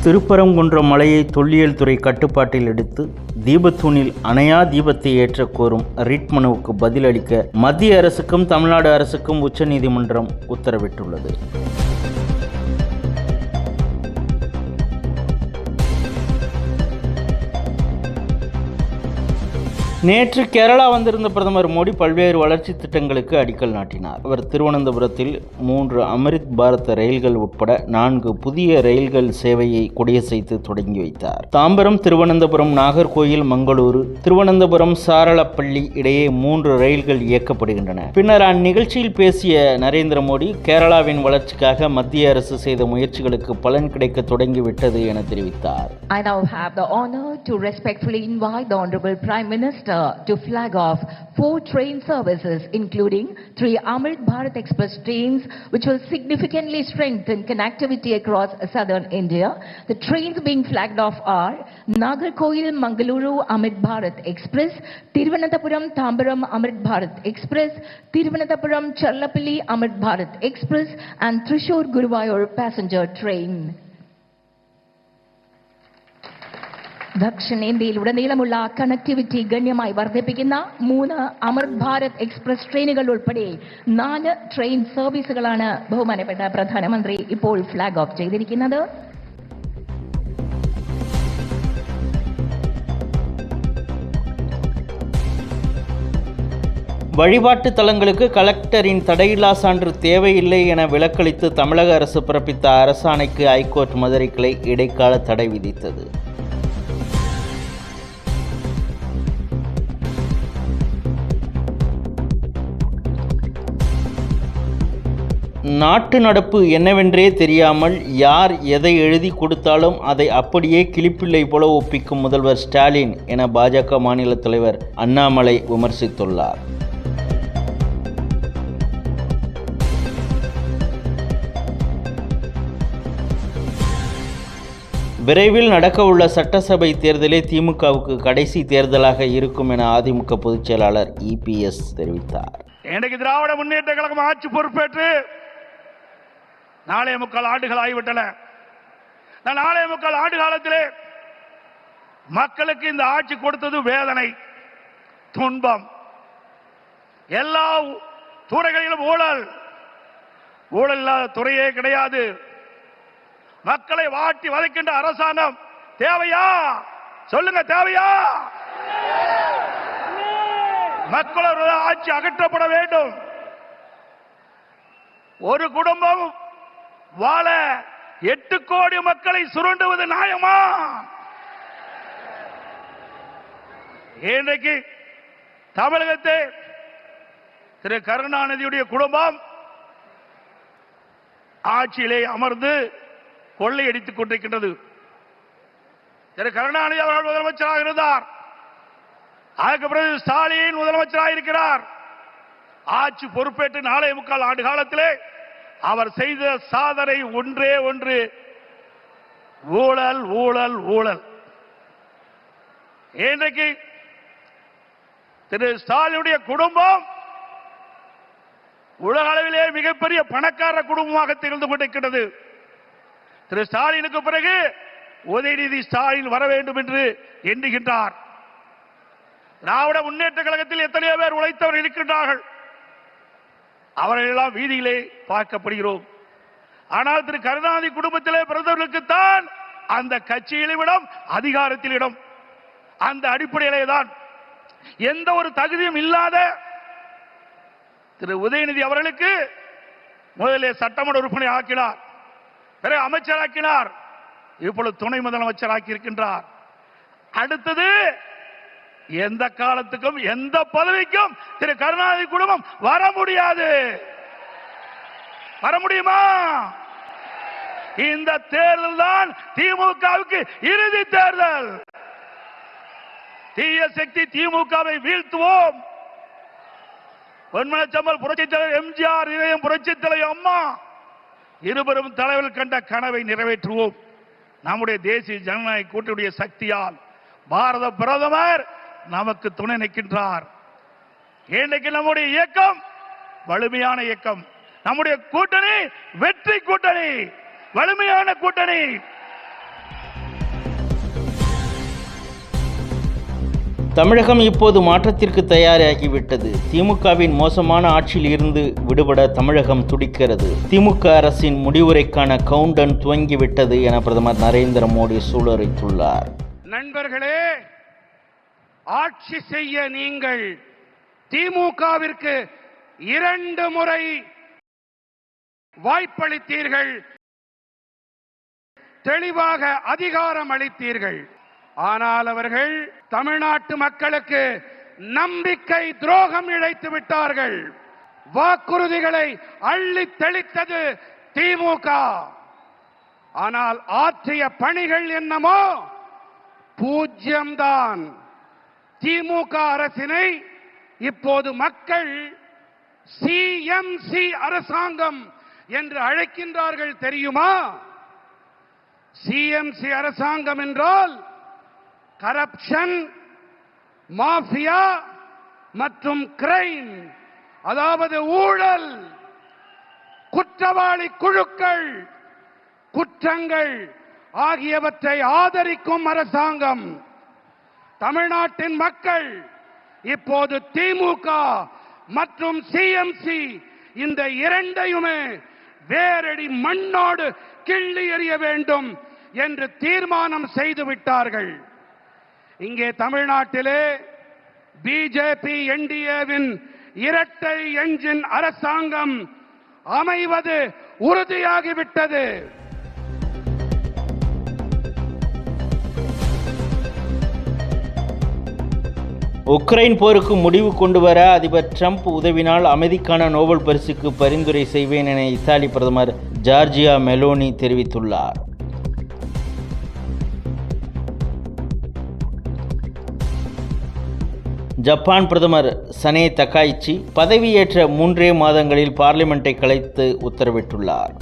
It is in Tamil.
திருப்பரங்குன்றம் மலையை தொல்லியல் துறை கட்டுப்பாட்டில் எடுத்து தீபத்தூணில் அணையா தீபத்தை ஏற்ற கோரும் ரிட் மனுவுக்கு பதிலளிக்க மத்திய அரசுக்கும் தமிழ்நாடு அரசுக்கும் உச்சநீதிமன்றம் உத்தரவிட்டுள்ளது. நேற்று கேரளா வந்திருந்த பிரதமர் மோடி பல்வேறு வளர்ச்சி திட்டங்களுக்கு அடிக்கல் நாட்டினார். அவர் திருவனந்தபுரத்தில் 3 அமிர்த் பாரத் ரயில்கள் உட்பட 4 புதிய ரயில்கள் சேவையை கொடியசைத்து தொடங்கி வைத்தார். தாம்பரம், திருவனந்தபுரம், நாகர்கோயில், மங்களூரு, திருவனந்தபுரம், சாரளப்பள்ளி இடையே 3 ரயில்கள் இயக்கப்படுகின்றன. பின்னர் அந்நிகழ்ச்சியில் பேசிய நரேந்திர மோடி, கேரளாவின் வளர்ச்சிக்காக மத்திய அரசு செய்த முயற்சிகளுக்கு பலன் கிடைக்க தொடங்கிவிட்டது என தெரிவித்தார். I now have the honor to respectfully invite the Honorable Prime Minister to flag off 4 train services, including 3 Amrit Bharat Express trains, which will significantly strengthen connectivity across southern India. The trains being flagged off are Nagarkoil Mangaluru Amrit Bharat Express, Thiruvananthapuram Tambaram Amrit Bharat Express, Thiruvananthapuram Challapalli Amrit Bharat Express, and Thrissur Guruvayur passenger train. ദക്ഷിണേന്ത്യയിൽ ഉടനീളമുള്ള കണക്ടിവിറ്റി ഗണ്യമായി വർദ്ധിപ്പിക്കുന്ന 3 അമൃത് ഭാരത് എക്സ്പ്രസ് ട്രെയിനുകൾ ഉൾപ്പെടെ 4 ട്രെയിൻ സർവീസുകളാണ് ബഹുമാനപ്പെട്ട പ്രധാനമന്ത്രി ഇപ്പോൾ ഫ്ലാഗ് ഓഫ് ചെയ്തിരിക്കുന്നത്. வழிபாட்டு தலங்களுக்கு கலெக்டரின் தடையில்லா சான்று தேவையில்லை என விலக்களித்து தமிழக அரசு பிறப்பித்த அரசாணைக்கு ஐகோர்ட் மதுரை கிளை இடைக்கால தடை விதித்தது. நாட்டு நடப்பு என்னவென்றே தெரியாமல் யார் எதை எழுதி கொடுத்தாலும் அதை அப்படியே கிளிப்பிள்ளை போல ஒப்பிக்கும் முதல்வர் ஸ்டாலின் என பாஜக மாநில தலைவர் அண்ணாமலை விமர்சித்துள்ளார். விரைவில் நடக்கவுள்ள சட்டசபை தேர்தலே திமுகவுக்கு கடைசி தேர்தலாக இருக்கும் என அதிமுக பொதுச் செயலாளர் இபிஎஸ் தெரிவித்தார். இன்றைக்கு திராவிட முன்னேற்ற கழகம் ஆட்சி பொறுப்பேற்று 4.25 ஆண்டுகள் ஆகிவிட்டன. 4.25 ஆண்டு காலத்திலே மக்களுக்கு இந்த ஆட்சி கொடுத்தது வேதனை, துன்பம். எல்லா துறைகளிலும் ஊழல் இல்லாத துறையே கிடையாது. மக்களை வாட்டி வதைக்கின்ற அரசாங்கம் தேவையா? சொல்லுங்க, தேவையா? மக்களோட ஆட்சி அகற்றப்பட வேண்டும். ஒரு குடும்பம் வாழ 8 கோடி மக்களை சுரண்டுவது நியாயமா? இன்றைக்கு தமிழகத்தை திரு கருணாநிதியுடைய குடும்பம் ஆட்சியிலே அமர்ந்து கொள்ளையடித்துக் கொண்டிருக்கின்றது. திரு கருணாநிதி அவர்கள் முதலமைச்சராக இருந்தார். அதுக்கு பிறகு ஸ்டாலின் முதலமைச்சராக இருக்கிறார். ஆட்சி பொறுப்பேற்று 4.25 ஆண்டு காலத்திலே அவர் செய்த சாதனை ஒன்றே ஒன்று, ஊழல் ஊழல் ஊழல். இன்றைக்கு திரு ஸ்டாலினுடைய குடும்பம் உலக அளவிலே மிகப்பெரிய பணக்கார குடும்பமாக திகழ்ந்து கொண்டிருக்கிறது. திரு ஸ்டாலினுக்கு பிறகு உதயநிதி ஸ்டாலின் வர வேண்டும் என்று எண்ணுகின்றார். திராவிட முன்னேற்ற கழகத்தில் எத்தனையோ பேர் உழைத்தவர் இருக்கின்றார்கள். அவர்களெல்லாம் வீதியிலே பார்க்கப்படுகிறோம். ஆனால் திரு கருணாநிதி குடும்பத்திலே பிறந்தவர்களுக்குத்தான் அந்த கட்சியிலும் இடம், அதிகாரத்தில் இடம். அந்த அடிப்படையிலே தான் எந்த ஒரு தகுதியும் இல்லாத திரு உதயநிதி அவர்களுக்கு முதலிலே சட்டமன்ற உறுப்பினர் ஆக்கினார், பிறகு அமைச்சராக்கினார், இப்பொழுது துணை முதலமைச்சராக்கி இருக்கின்றார். அடுத்தது எந்த காலத்துக்கும் எந்த பதவிக்கும் திரு கருணாநிதி குடும்பம் வர முடியாது. வர முடியுமா? இந்த தேர்தல் தான் திமுகவுக்கு இறுதி தேர்தல். தீய சக்தி திமுகவை வீழ்த்துவோம். பொன்மனச்சம்பல் புரட்சித் தலைவர் எம்ஜிஆர், இதயம் புரட்சித் தலைவர் அம்மா இருவரும் தலைவர்கள் கண்ட கனவை நிறைவேற்றுவோம். நம்முடைய தேசிய ஜனநாயக கூட்டணியுடைய சக்தியால் பாரத பிரதமர் நமக்கு துணை நிற்கின்றார். இன்றைக்கு நம்முடைய இயக்கம் வலிமையான இயக்கம். நம்முடைய கூட்டணி வெற்றி கூட்டணி, வலிமையான கூட்டணி. தமிழகம் இப்போது மாற்றத்திற்கு தயாராகிவிட்டது. திமுகவின் மோசமான ஆட்சியில் இருந்து விடுபட தமிழகம் துடிக்கிறது. திமுக அரசின் முடிவுரைக்கான கவுண்டன் துவங்கிவிட்டது என பிரதமர் நரேந்திர மோடி சூளுரைத்துள்ளார். நண்பர்களே, ஆட்சி செய்ய நீங்கள் திமுகவிற்கு 2 முறை வாய்ப்பளித்தீர்கள், தெளிவாக அதிகாரம் அளித்தீர்கள். ஆனால் அவர்கள் தமிழ்நாட்டு மக்களுக்கு நம்பிக்கை துரோகம் இழைத்து விட்டார்கள். வாக்குறுதிகளை அள்ளி தெளித்தது திமுக. ஆனால் ஆற்றிய பணிகள் என்னமோ பூஜ்யம்தான். திமுக அரசினை இப்போது மக்கள் சிஎம்சி அரசாங்கம் என்று அழைக்கின்றார்கள். தெரியுமா? சிஎம்சி அரசாங்கம் என்றால் கரப்ஷன், மாஃபியா மற்றும் கிரைம், அதாவது ஊழல், குற்றவாளி குழுக்கள், குற்றங்கள் ஆகியவற்றை ஆதரிக்கும் அரசாங்கம். தமிழ்நாட்டின் மக்கள் இப்போது திமுக மற்றும் சிஎம்சி இந்த இரண்டையுமே வேரடி மண்ணோடு கிள்ளி எறிய வேண்டும் என்று தீர்மானம் செய்து விட்டார்கள். இங்கே தமிழ்நாட்டிலே பிஜேபி என்டிஏவின் இரட்டை என்ஜின் அரசாங்கம் அமைவது உறுதியாகிவிட்டது. உக்ரைன் போருக்கு முடிவு கொண்டு வர அதிபர் ட்ரம்ப் உதவினால் அமைதிக்கான நோபல் பரிசுக்கு பரிந்துரை செய்வேன் என இத்தாலி பிரதமர் ஜார்ஜியா மெலோனி தெரிவித்துள்ளார். ஜப்பான் பிரதமர் சனே தகாய்ச்சி பதவியேற்ற 3 மாதங்களில் பார்லிமெண்டை கலைத்து உத்தரவிட்டுள்ளார்.